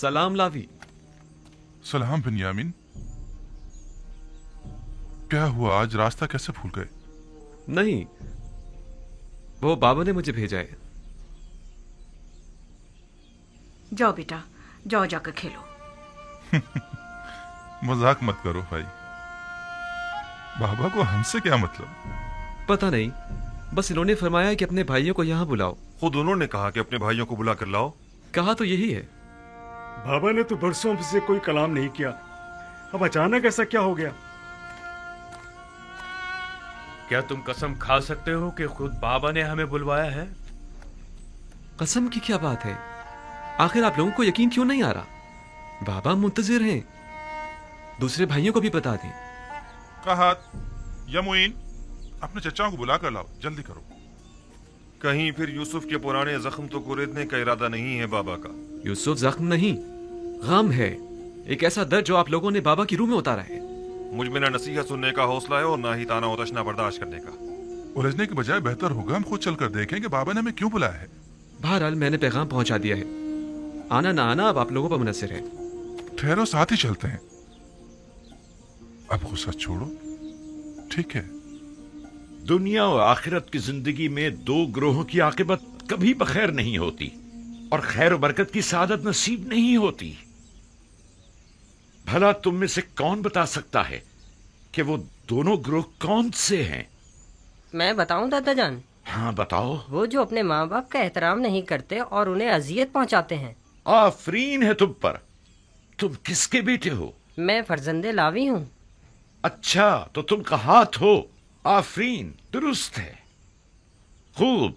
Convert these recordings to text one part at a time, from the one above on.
सलाम लावी। सलाम बिन्यामिन। क्या हुआ, आज रास्ता कैसे भूल गए? नहीं, वो बाबा ने मुझे भेजा है। जाओ बेटा, जाओ जाकर खेलो। मजाक मत करो भाई, बाबा को हमसे क्या मतलब? पता नहीं, बस इन्होंने फरमाया कि अपने भाइयों को यहाँ बुलाओ। खुद उन्होंने कहा कि अपने भाइयों को बुला कर लाओ। कहा तो यही है। बाबा ने तो बरसों से कोई कलाम नहीं किया, अब अचानक ऐसा क्या हो गया? क्या तुम कसम खा सकते हो कि खुद बाबा ने हमें बुलवाया है? कसम की क्या बात है? आखिर आप लोगों को यकीन क्यों नहीं आ रहा? बाबा मुंतजिर हैं, दूसरे भाइयों को भी बता दें। कहा यमुइन, अपने चचाओं को बुला कर लाओ, जल्दी करो। कहीं फिर यूसुफ के पुराने जख्म तो कुरेदने का इरादा नहीं है बाबा का? यूसुफ जख्म नहीं, गम है, एक ऐसा दर्द जो आप लोगों ने बाबा की रूह में उतारा है। मुझ में ना नसीहत सुनने का हौसला है और ना ही ताना और तशना बर्दाश्त करने का। उलझने के बजाय बेहतर होगा हम खुद चलकर देखें कि बाबा ने हमें क्यों बुलाया है। बहरहाल मैंने पैगाम पहुंचा दिया है, आना ना आना अब आप लोगों पर मुनसिर है। ठहरो, साथ ही चलते हैं। अब गुस्सा छोड़ो, ठीक है? दुनिया और आखिरत की जिंदगी में दो ग्रोहों की आकिबत कभी बखैर नहीं होती और खैर और बरकत की सादत नसीब नहीं होती। भला तुम में से कौन बता सकता है कि वो दोनों ग्रोह कौन से हैं? मैं बताऊं दादा जान? हाँ बताओ। वो जो अपने माँ बाप का एहतराम नहीं करते और उन्हें अजियत पहुंचाते हैं। आफरीन है तुम पर। तुम किसके बेटे हो? मैं फर्जंदे लावी हूँ। अच्छा, तो तुम कहात हो। आफरीन, दुरुस्त है, खूब।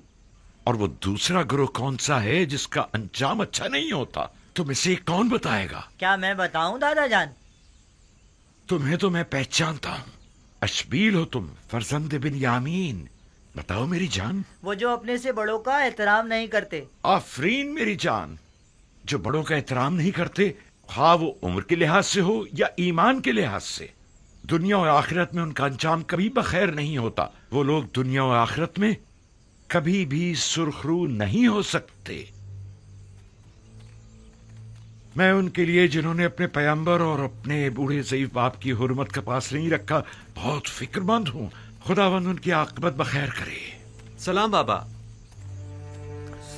और वो दूसरा ग्रोह कौन सा है जिसका अंजाम अच्छा नहीं होता? तुम इसे कौन बताएगा? क्या मैं बताऊं दादा जान? तुम्हें तो मैं पहचानता हूँ। अशबील हो तुम, फर्जंद बिन यामीन। बताओ मेरी जान। वो जो अपने से बड़ों का एहतराम नहीं करते। आफरीन मेरी जान। जो बड़ों का एहतराम नहीं करते, हाँ वो उम्र के लिहाज से हो या ईमान के लिहाज से। दुनिया और आखिरत में उनका अंजाम कभी बखैर नहीं होता। वो लोग दुनिया और आखिरत में कभी भी सुरखरू नहीं हो सकते। मैं उनके लिए जिन्होंने अपने पैगंबर और अपने बूढ़े ज़ईफ बाप की हुर्मत का पास नहीं रखा बहुत फिक्रमंद हूँ। खुदावंद उनकी आकबत बखैर करे। सलाम बाबा।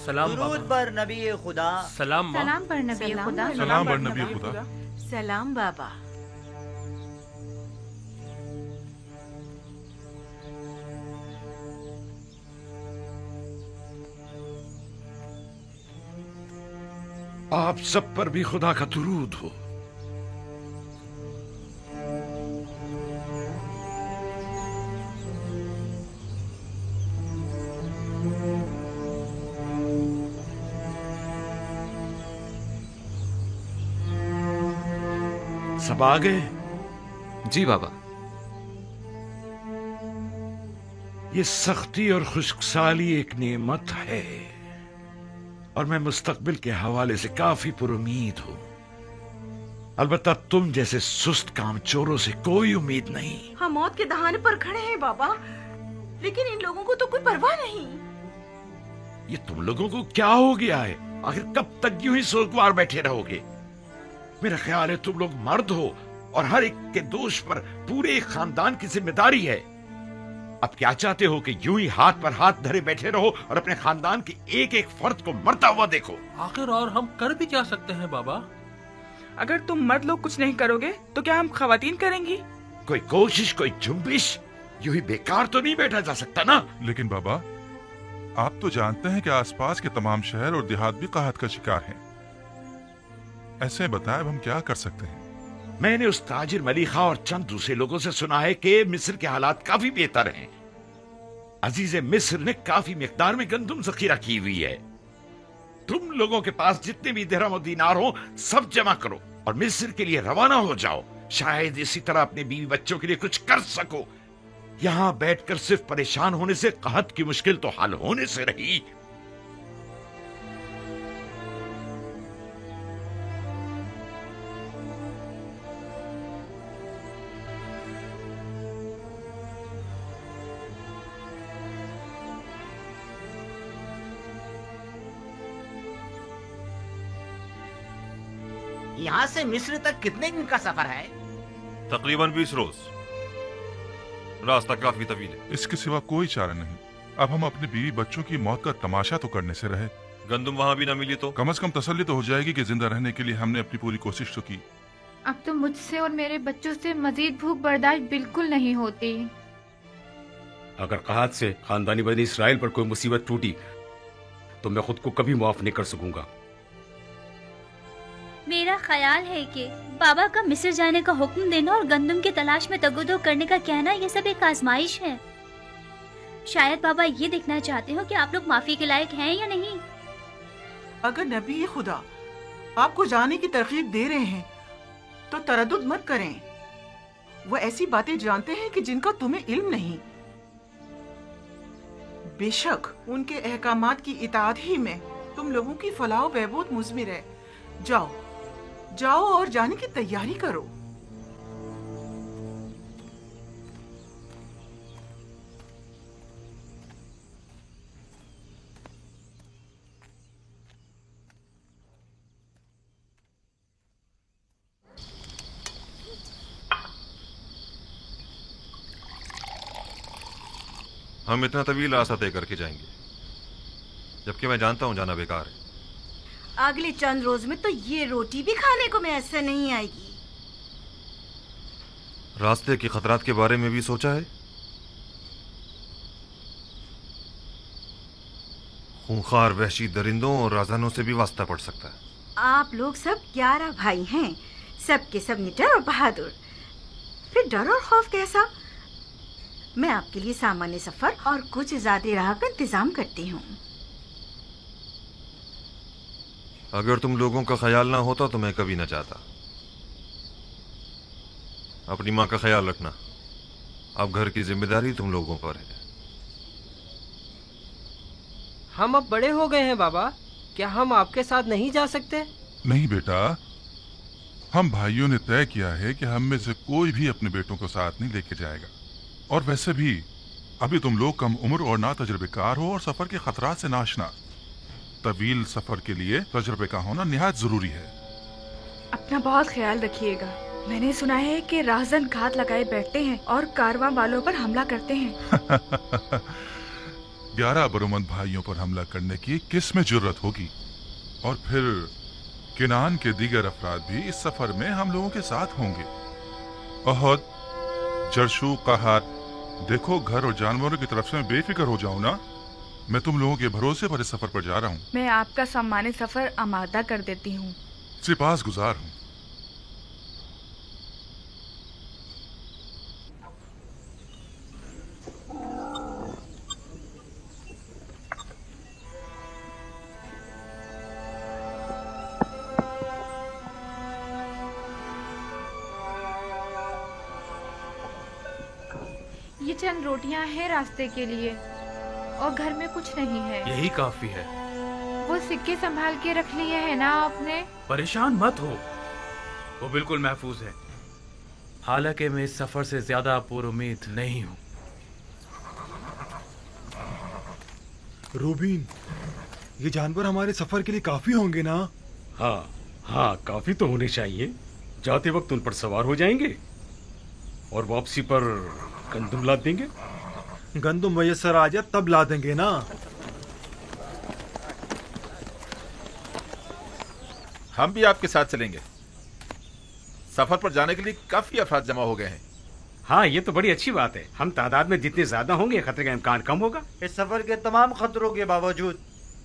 सलाम बाबा। दुरूद पर नबी खुदा। सलाम माँ। सलाम पर नबी खुदा। सलाम बर नबी खुदा। सलाम बाबा। आप सब पर भी खुदा का दुरूद हो। सब आ गए? जी बाबा। ये सख्ती और खुशकसाली एक नेमत है और मैं मुस्तकबिल के हवाले से काफी पुरुमीद हूँ। अलबत्ता तुम जैसे सुस्त कामचोरों से कोई उम्मीद नहीं। हम मौत के दहाने पर खड़े हैं बाबा, लेकिन इन लोगों को तो कोई परवाह नहीं। ये तुम लोगों को क्या हो गया है? आखिर कब तक यूं ही सोगवार बैठे रहोगे? मेरा ख्याल है तुम लोग मर्द हो और हर एक के दोष पर पूरे खानदान की जिम्मेदारी है। अब क्या चाहते हो कि यूं ही हाथ पर हाथ धरे बैठे रहो और अपने खानदान के एक एक फर्द को मरता हुआ देखो? आखिर और हम कर भी क्या सकते हैं बाबा? अगर तुम मर्द लोग कुछ नहीं करोगे तो क्या हम खवातीन करेंगी? कोई कोशिश, कोई जुम्बिश, यूं ही बेकार तो नहीं बैठा जा सकता ना। लेकिन बाबा, आप तो जानते हैं कि आसपास के तमाम शहर और देहात भी काहत का शिकार हैं। ऐसे बताएं अब हम क्या कर सकते हैं? मैंने उस ताजिर मलिखा और चंद दूसरे लोगों से सुना है कि मिस्र के हालात काफी बेहतर हैं। अजीज मिस्र ने काफी मिकदार में गंदुम जखीरा की हुई है। तुम लोगों के पास जितने भी दिरहम और दीनार हो सब जमा करो और मिस्र के लिए रवाना हो जाओ। शायद इसी तरह अपने बीवी बच्चों के लिए कुछ कर सको। यहां बैठकर सिर्फ परेशान होने से कहत की मुश्किल तो हल होने से रही। यहाँ से मिस्र तक कितने दिन का सफर है? तकरीबन 20 रोज। रास्ता काफी तवील है। इसके सिवा कोई चारा नहीं। अब हम अपने बीवी बच्चों की मौत का तमाशा तो करने से रहे। गंदुम वहाँ भी ना मिली तो कम से कम तसल्ली तो हो जाएगी कि जिंदा रहने के लिए हमने अपनी पूरी कोशिश तो की। अब तो मुझसे और मेरे बच्चों से मजीद भूख बर्दाश्त बिल्कुल नहीं होती। अगर कहत से खानदानी बनी इसराइल पर कोई मुसीबत टूटी तो मैं खुद को कभी माफ नहीं कर सकूंगा। मेरा ख्याल है कि बाबा का मिस्र जाने का हुक्म देना और गंदम की तलाश में तगोदो करने का कहना ये सब एक आजमाइश है। शायद बाबा ये देखना चाहते हो कि आप लोग माफी के लायक हैं या नहीं। अगर नबी खुदा आपको जाने की तरकीब दे रहे हैं तो तरद्दुद मत करें। वो ऐसी बातें जानते हैं कि जिनका तुम्हें इल्म नहीं। बेशक उनके अहकामात की इताअत ही में तुम लोगों की फलाह बहबूद मुज़मिर है। जाओ जाओ और जाने की तैयारी करो। हम इतना तवील रास्ता तय करके जाएंगे, जबकि मैं जानता हूँ जाना बेकार है। अगले चंद रोज में तो ये रोटी भी खाने को मैसर नहीं आएगी। रास्ते के खतरात के बारे में भी सोचा है? खूंखार वहशी दरिंदों और राजानों से भी वास्ता पड़ सकता है। आप लोग सब 11 भाई हैं, सब के सब निडर और बहादुर। फिर डर और खौफ कैसा? मैं आपके लिए सामान्य सफर और कुछ ज्यादा राह का इंतजाम करती हूँ। अगर तुम लोगों का ख्याल ना होता तो मैं कभी ना चाहता। अपनी माँ का ख्याल रखना। अब घर की जिम्मेदारी तुम लोगों पर है। हम अब बड़े हो गए हैं बाबा, क्या हम आपके साथ नहीं जा सकते? नहीं बेटा, हम भाइयों ने तय किया है कि हम में से कोई भी अपने बेटों को साथ नहीं लेके जाएगा। और वैसे भी अभी तुम लोग कम उम्र और ना तजुर्बेकार हो और सफर के खतरात से नाशना। तवील सफर के लिए तजुर्बे का होना निहायत जरूरी है। अपना बहुत ख्याल रखिएगा। मैंने सुना है कि राहजन घात लगाए बैठते हैं और कारवां वालों पर हमला करते हैं। 11 बरोमंद भाइयों पर हमला करने की किस में जुर्रत होगी? और फिर किनान के दीगर अफराद भी इस सफर में हम लोगों के साथ होंगे। अहद, जरशु, कहत, देखो घर और जानवरों की तरफ से मैं बेफिक्र हो जाऊं ना। मैं तुम लोगों के भरोसे पर इस सफर पर जा रहा हूँ। मैं आपका सामान्य सफर आमादा कर देती हूँ। सिपासगुजार हूँ। ये चंद रोटियां हैं रास्ते के लिए और घर में कुछ नहीं है। यही काफी है। वो सिक्के संभाल के रख लिए है ना आपने? परेशान मत हो, वो बिल्कुल महफूज है। हालांकि मैं इस सफर से ज्यादा पुरुमीद नहीं हूँ। रूबीन, ये जानवर हमारे सफर के लिए काफी होंगे ना? हाँ हाँ, काफी तो होने चाहिए। जाते वक्त उन पर सवार हो जाएंगे और वापसी पर गंदुम लाद देंगे। गंदुम मयसर आ जाए तब ला देंगे ना। हम भी आपके साथ चलेंगे। सफर पर जाने के लिए काफी अफराद जमा हो गए हैं। हाँ, ये तो बड़ी अच्छी बात है। हम तादाद में जितने ज्यादा होंगे खतरे का इम्कान कम होगा। इस सफर के तमाम खतरों के बावजूद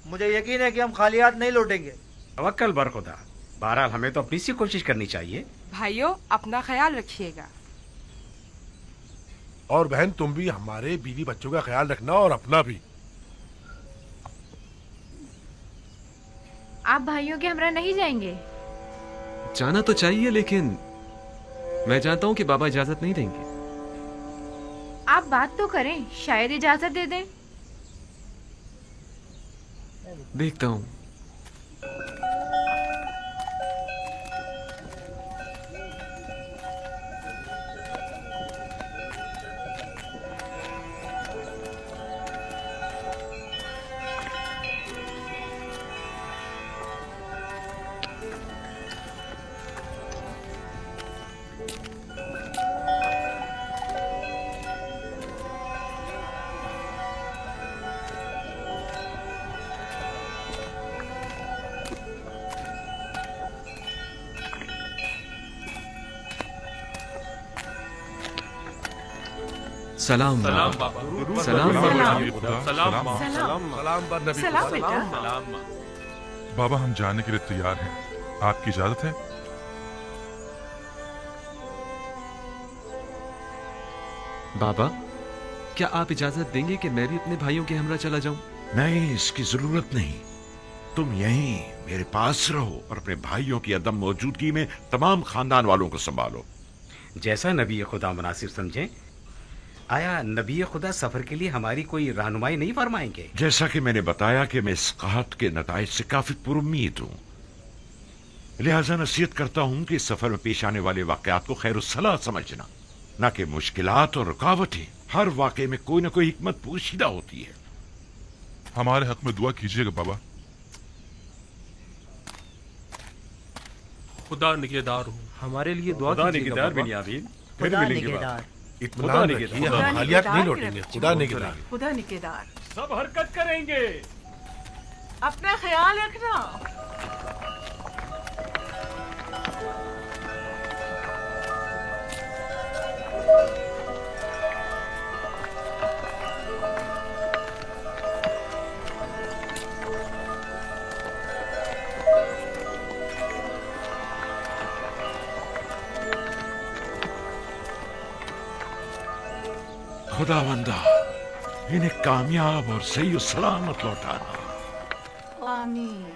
मुझे यकीन है कि हम खाली हाथ नहीं लौटेंगे। तवक्कल बर खुदा। बहरहाल हमें तो अपनी सी कोशिश करनी चाहिए। भाइयों, अपना ख्याल रखिएगा। और बहन, तुम भी हमारे बीवी बच्चों का ख्याल रखना और अपना भी। आप भाइयों के हमरा नहीं जाएंगे? जाना तो चाहिए, लेकिन मैं जानता हूँ कि बाबा इजाजत नहीं देंगे। आप बात तो करें, शायद इजाजत दे दें। देखता हूँ। सलाम सलाम बाबा। बाबा। सलाम बाबा। सलाम माँ। सलाम बेटा। सलाम माँ। बाबा हम जाने के लिए तैयार हैं, आपकी इजाजत है? बाबा, क्या आप इजाजत देंगे कि मैं भी अपने भाइयों के हमरा चला जाऊं? नहीं, इसकी जरूरत नहीं। तुम यहीं मेरे पास रहो और अपने भाइयों की अदम मौजूदगी में तमाम खानदान वालों को संभालो। जैसा नबी खुदा मुनासिब समझे। आया नबी खुदा सफर के लिए हमारी कोई रहनुमाई नहीं फरमाएंगे? जैसा कि मैंने बताया कि मैं इस कहत के नताइज से काफी पुरुम्मीद हूँ, लिहाजा नसीहत करता हूँ कि इस सफर में पेश आने वाले वाकयात को खैरुस्सलाह समझना, न कि मुश्किलात और रुकावटें। हर वाकये में कोई न कोई हिकमत पोशीदा होती है। हमारे हक में दुआ कीजिएगा बाबा। खुदा निगहदार हूँ। हमारे लिए दुआ कीजिएगा बाबा। बिन्यामीन, फिर मिलेंगे बाबा। इत्मीनान रखिए, हम खालियात नहीं लौटेंगे। खुदा निगहदार। खुदा निगहदार। सब हरकत करेंगे। अपना ख्याल रखना। खुदावंदा इन्हें कामयाब और सही और सलामत लौटाना। आमीन।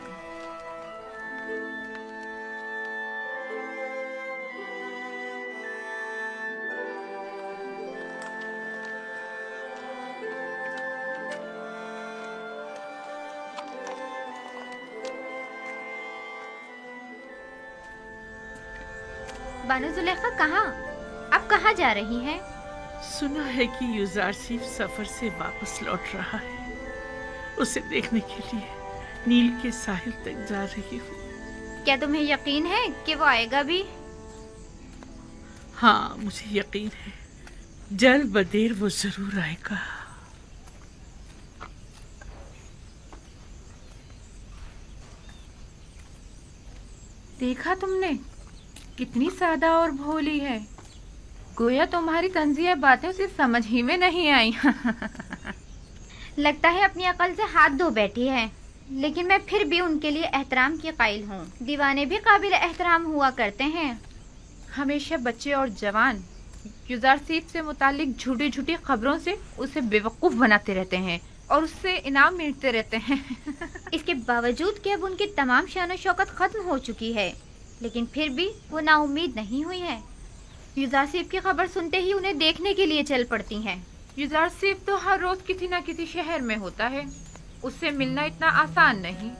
बानो जुलेखा कहाँ? अब कहाँ जा रही हैं? सुना है कि युजारसीफ सफर से वापस लौट रहा है। उसे देखने के लिए नील के साहिल तक जा रही हूँ। क्या तुम्हें यकीन है कि वो आएगा भी? हाँ, मुझे यकीन है, जल्द बदेर वो जरूर आएगा। देखा तुमने, कितनी सादा और भोली है। गोया तुम्हारी तंजिया बातें उसे समझ ही में नहीं आई। लगता है अपनी अकल से हाथ धो बैठी है, लेकिन मैं फिर भी उनके लिए एहतराम की कायल हूँ। दीवाने भी काबिल एहतराम हुआ करते हैं। हमेशा बच्चे और जवान युजारसीफ से मुतालिक झूठी झूठी खबरों से उसे बेवकूफ बनाते रहते हैं और उससे इनाम मिलते रहते हैं। इसके बावजूद कि अब उनकी तमाम शान शौकत खत्म हो चुकी है, लेकिन फिर भी वो नाउम्मीद नहीं हुई है। युजारसीफ की खबर सुनते ही उन्हें देखने के लिए चल पड़ती हैं। युजारसीफ तो हर रोज किसी न किसी शहर में होता है, उससे मिलना इतना आसान नहीं।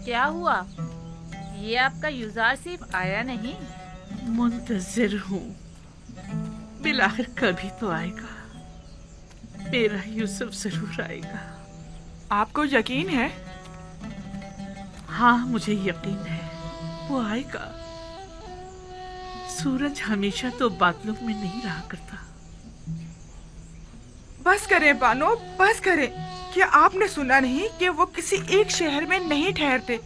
क्या हुआ? ये आपका युजारसीफ आया नहीं? मुंतजिर हूँ, बिलाखिर कभी तो आएगा। मेरा यूसुफ जरूर आएगा। आपको यकीन है? हाँ, मुझे यकीन है, वो आएगा। सूरज हमेशा तो बादलों में नहीं रहा करता। बस करें बानो, बस करें। क्या आपने सुना नहीं कि वो किसी एक शहर में नहीं ठहरते?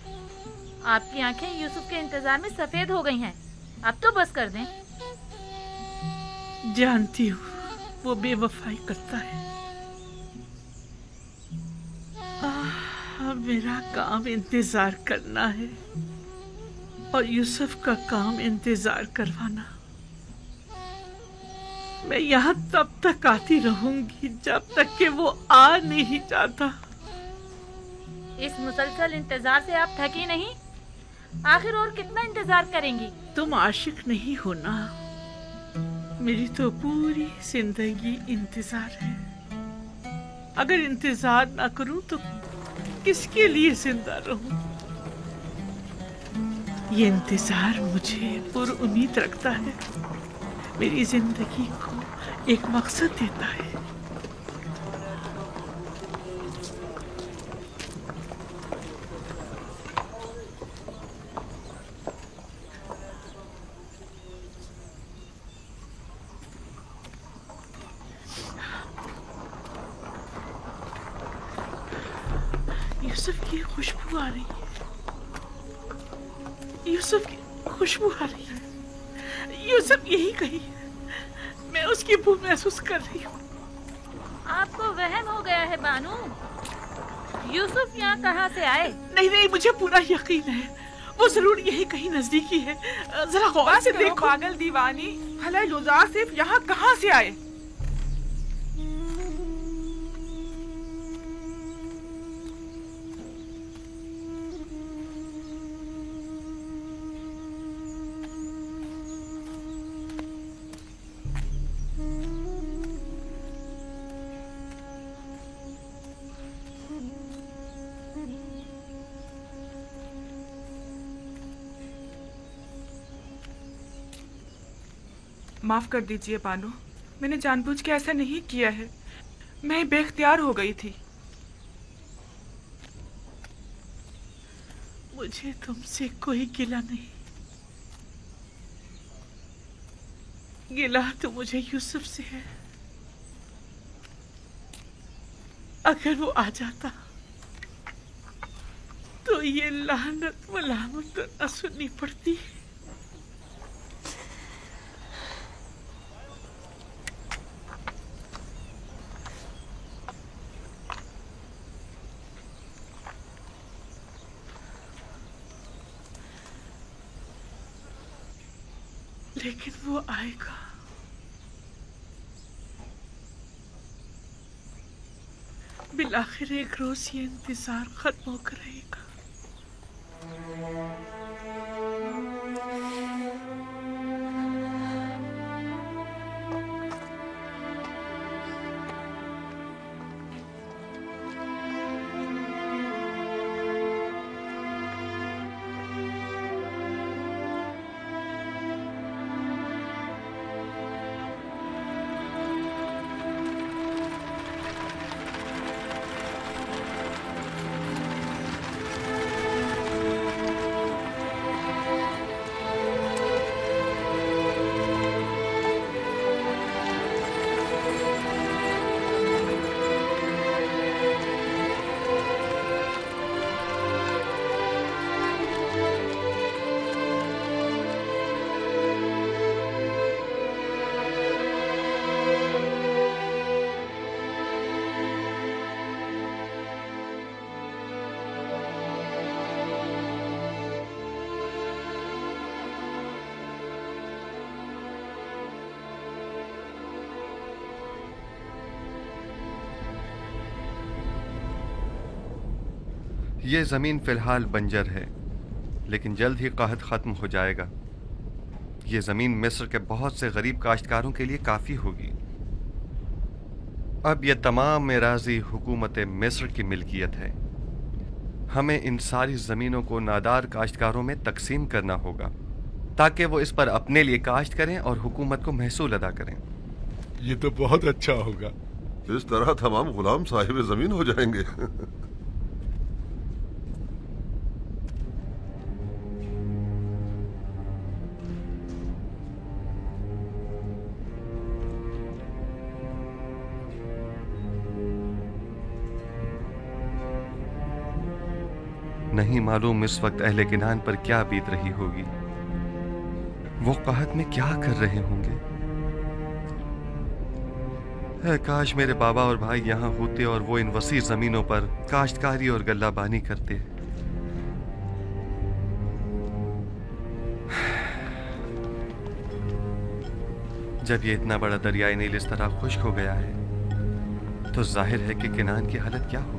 आपकी आंखें यूसुफ के इंतजार में सफेद हो गई हैं। अब तो बस कर दें। जानती हूँ वो बेवफाई करता है। मेरा काम इंतजार करना है और यूसुफ का काम इंतजार करवाना। मैं यहाँ तब तक आती रहूंगी जब तक कि वो आ नहीं जाता। इस मुसलसल इंतजार से आप थकी नहीं? आखिर और कितना इंतजार करेंगी? तुम आशिक नहीं हो ना? मेरी तो पूरी जिंदगी इंतजार है। अगर इंतजार ना करूं तो किसके लिए जिंदा रहूं? ये इंतजार मुझे पुरुम्मीद रखता है, मेरी जिंदगी को एक मकसद देता है। यूसुफ की खुशबू आ रही है, यूसुफ की खुशबू आ रही है। यूसुफ यही कहीं है, मैं उसकी बू महसूस कर रही हूँ। आपको वहम हो गया है बानू, यूसुफ यहाँ कहाँ से आए? नहीं नहीं, मुझे पूरा यकीन है, वो जरूर यही कहीं नजदीकी है। जरा गौर से देखो। पागल दीवानी, भला यूसुफ यहाँ कहाँ से आए? माफ कर दीजिए बानू, मैंने जानबूझ के ऐसा नहीं किया है, मैं बेख्तियार हो गई थी। मुझे तुमसे कोई गिला नहीं, गिला तो मुझे यूसुफ से है। अगर वो आ जाता तो ये लानत मलामत न सुननी पड़ती। लेकिन वो आएगा, बिलाखिर एक रोज ये इंतजार खत्म होकर रहेगा। ये ज़मीन फ़िलहाल बंजर है, लेकिन जल्द ही कहत ख़त्म हो जाएगा। ये ज़मीन मिस्र के बहुत से गरीब काश्तकारों के लिए काफ़ी होगी। अब यह तमाम मेराज़ी हुकूमत मिस्र की मिल्कियत है। हमें इन सारी ज़मीनों को नादार काश्तकारों में तकसीम करना होगा ताकि वो इस पर अपने लिए काश्त करें और हुकूमत को महसूल अदा करें। ये तो बहुत अच्छा होगा। इस तरह तमाम गुलाम साहिब ज़मीन हो जाएंगे। नहीं मालूम इस वक्त अहले किनान पर क्या बीत रही होगी, वो कहत में क्या कर रहे होंगे। काश मेरे बाबा और भाई यहाँ होते और वो इन वसी जमीनों पर काश्तकारी और गल्लाबानी करते। जब ये इतना बड़ा दरियाई नील इस तरह खुश्क हो गया है तो जाहिर है कि किनान की हालत क्या होगी।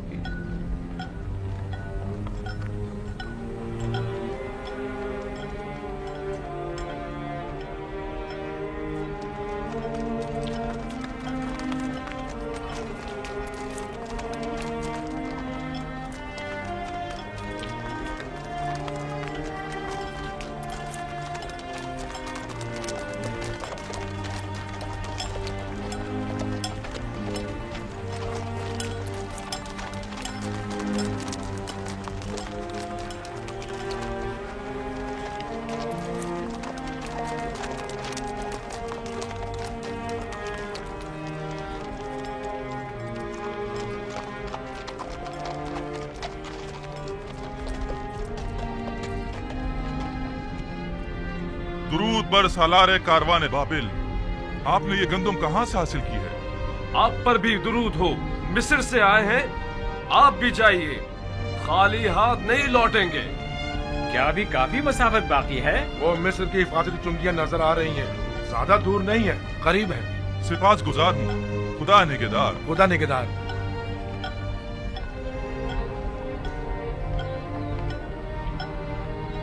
दुरूद बर सालारे कारवान बाबिल, आपने ये गंदम कहाँ से हासिल की है? आप पर भी दुरूद हो। मिस्र से आए हैं, आप भी जाइए, खाली हाथ नहीं लौटेंगे। क्या अभी काफी मसाफत बाकी है? वो मिस्र की हिफाजती चुंगियां नजर आ रही हैं, ज्यादा दूर नहीं है, करीब है। सिपास गुजार हूँ, खुदा निगहदार। खुदा निगहदार।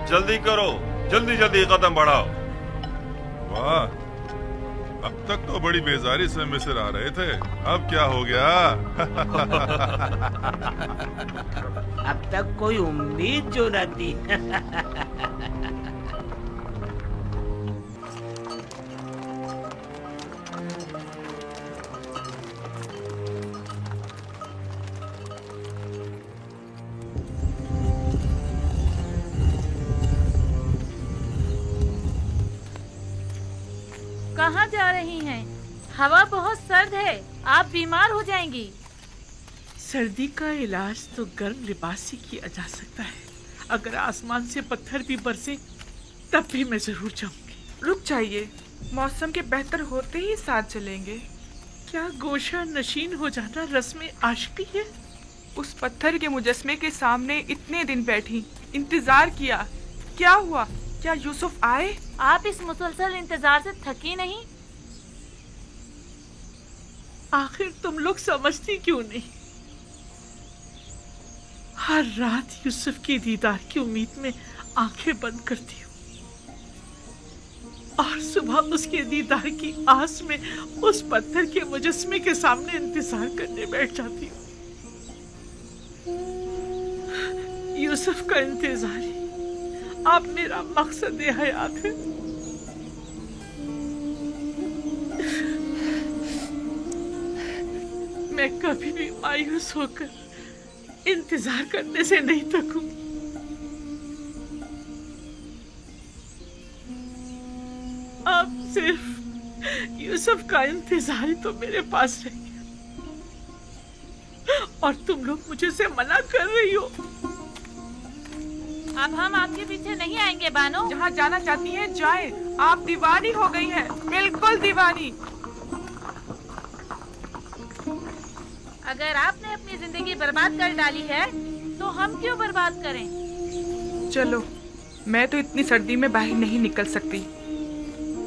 जल्दी करो, जल्दी जल्दी कदम बढ़ाओ। वाह, अब तक तो बड़ी बेजारी से मिस्र आ रहे थे, अब क्या हो गया? अब तक कोई उम्मीद जो न थी। कहाँ जा रही हैं? हवा बहुत सर्द है, आप बीमार हो जाएंगी। सर्दी का इलाज तो गर्म लिबास से किया जा सकता है। अगर आसमान से पत्थर भी बरसे तब भी मैं जरूर जाऊंगी। रुक जाइए, मौसम के बेहतर होते ही साथ चलेंगे। क्या गोशा नशीन हो जाना रस्म आशिकी है? उस पत्थर के मुजस्मे के सामने इतने दिन बैठी, इंतजार किया, क्या हुआ? क्या यूसुफ आए? आप इस मुसलसल इंतजार से थकी नहीं? आखिर तुम लोग समझती क्यों नहीं? हर रात यूसुफ के दीदार की उम्मीद में आंखें बंद करती हूँ और सुबह उसके दीदार की आस में उस पत्थर के मुजस्मे के सामने इंतजार करने बैठ जाती हूँ। यूसुफ का इंतजार ही आप मेरा मकसद हयात है। मैं कभी भी मायूस होकर इंतजार करने से नहीं थकूंगी। अब सिर्फ यूसुफ का इंतजार ही तो मेरे पास रह गया और तुम लोग मुझे से मना कर रही हो। अब हम आपके पीछे नहीं आएंगे बानो। जहाँ जाना चाहती हैं जाएं। आप दीवानी हो गई हैं, बिल्कुल दीवानी। अगर आपने अपनी जिंदगी बर्बाद कर डाली है तो हम क्यों बर्बाद करें? चलो, मैं तो इतनी सर्दी में बाहर नहीं निकल सकती।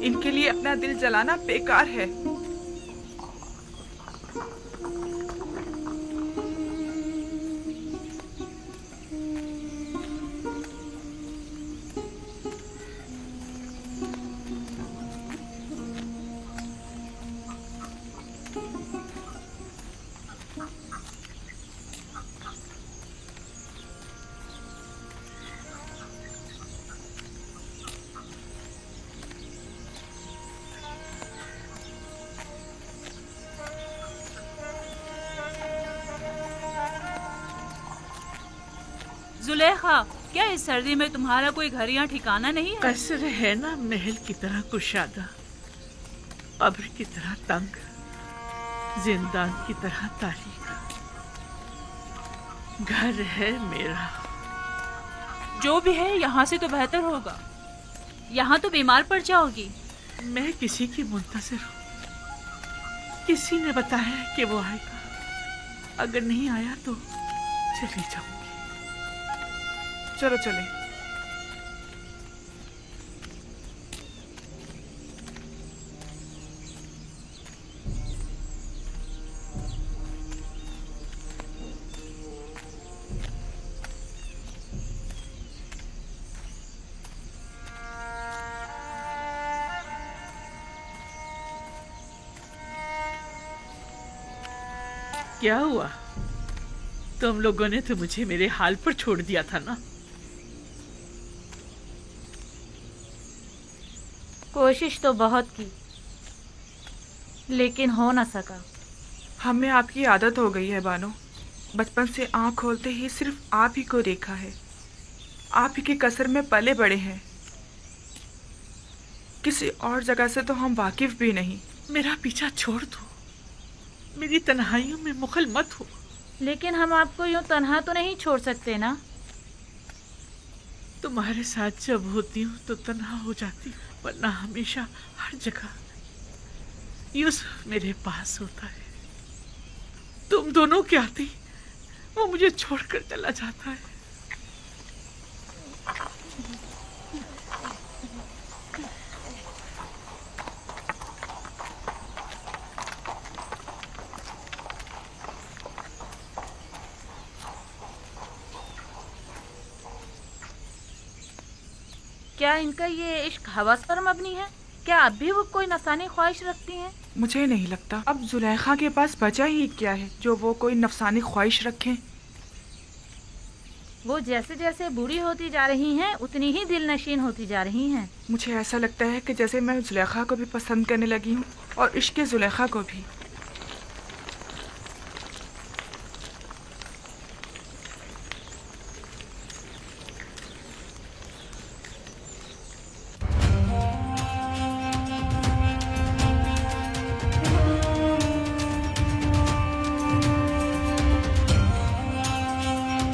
इनके लिए अपना दिल जलाना बेकार है। जुलेखा, क्या इस सर्दी में तुम्हारा कोई घर या ठिकाना नहीं है? कसर है ना महल की तरह कुशादा, कब्र की तरह तंग, जिंदान की तरह तारीख। घर है मेरा। जो भी है यहाँ से तो बेहतर होगा। यहाँ तो बीमार पड़ जाओगी। मैं किसी की मुंतज़िर हूँ। किसी ने बताया कि वो आएगा। अगर नहीं आया तो चली जाऊंगी। चलो चले। क्या हुआ? तुम लोगों ने तो मुझे मेरे हाल पर छोड़ दिया था ना। कोशिश तो बहुत की, लेकिन हो ना सका। हमें आपकी आदत हो गई है बानो। बचपन से आँख खोलते ही सिर्फ आप ही को देखा है। आप ही के कसर में पले बड़े हैं। किसी और जगह से तो हम वाकिफ भी नहीं। मेरा पीछा छोड़ दो, मेरी तन्हाइयों में मुखल मत हो। लेकिन हम आपको यूं तन्हा तो नहीं छोड़ सकते ना। तुम्हारे साथ जब होती हूँ तो तन्हा हो जाती हूँ, वरना हमेशा हर जगह यूसुफ मेरे पास होता है। तुम दोनों क्या थी, वो मुझे छोड़कर चला जाता है। क्या इनका ये इश्क हवस पर मबनी है? क्या अब भी वो कोई नफसानी ख्वाहिश रखती हैं? मुझे नहीं लगता। अब जुलेखा के पास बचा ही क्या है जो वो कोई नफसानी ख्वाहिश रखें। वो जैसे जैसे बूढ़ी होती जा रही हैं उतनी ही दिल नशीन होती जा रही हैं। मुझे ऐसा लगता है कि जैसे मैं जुलेखा को भी पसंद करने लगी हूँ और इश्क जुलेखा को भी।